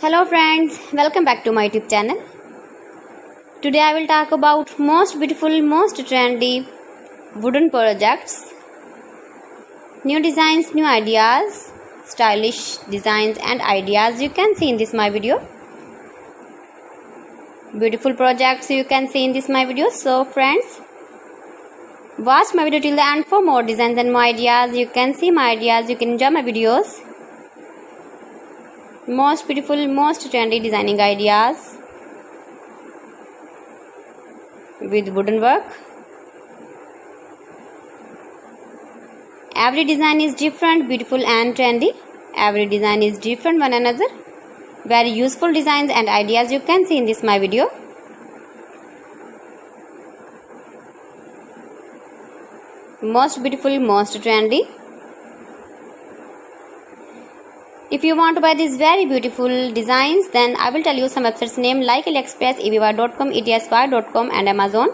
Hello friends, welcome back to my YouTube channel. Today I will talk about most beautiful, most trendy wooden projects, new designs, new ideas, stylish designs and ideas you can see in this my video. Beautiful projects you can see in this my video. So friends, watch my video till the end for more designs and more ideas. You can see my ideas, you can enjoy my videos. Most beautiful, most trendy designing ideas with wooden work. Every design is different, beautiful and trendy. Every design is different one another. Very useful designs and ideas you can see in this my video. Most beautiful, most trendy. If you want to buy these very beautiful designs, then I will tell you some websites name like AliExpress, eBay.com, etsy.com and Amazon.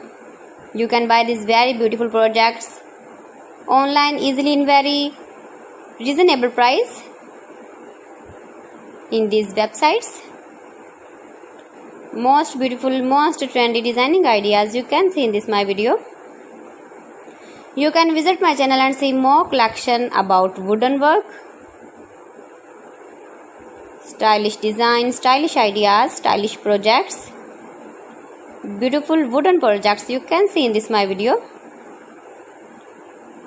You can buy these very beautiful projects online easily in very reasonable price in these websites. Most beautiful, most trendy designing ideas you can see in this my video. You can visit my channel and see more collection about wooden work, stylish design, stylish ideas, stylish projects, beautiful wooden projects you can see in this my video.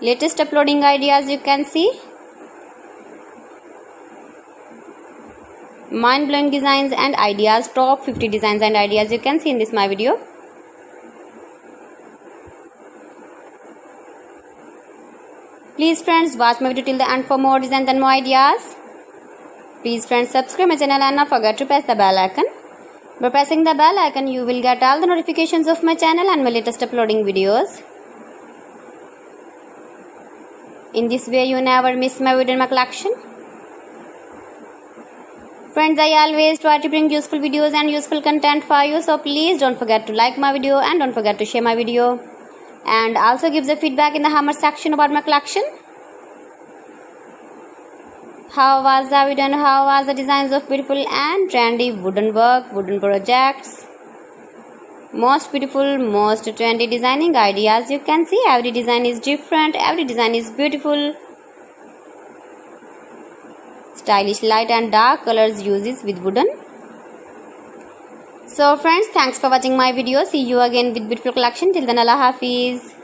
Latest uploading ideas you can see. Mind-blowing designs and ideas, top 50 designs and ideas you can see in this my video. Please friends, watch my video till the end for more designs and more ideas. Please friends, subscribe my channel and not forget to press the bell icon. By pressing the bell icon, you will get all the notifications of my channel and my latest uploading videos. In this way, you never miss my video in my collection. Friends, I always try to bring useful videos and useful content for you. So please don't forget to like my video and don't forget to share my video. And also give the feedback in the comment section about my collection. How was the video and how was the designs of beautiful and trendy wooden work, wooden projects? Most beautiful, most trendy designing ideas you can see. Every design is different, every design is beautiful. Stylish light and dark colors uses with wooden. So friends, thanks for watching my video. See you again with beautiful collection. Till then, Allah Hafiz.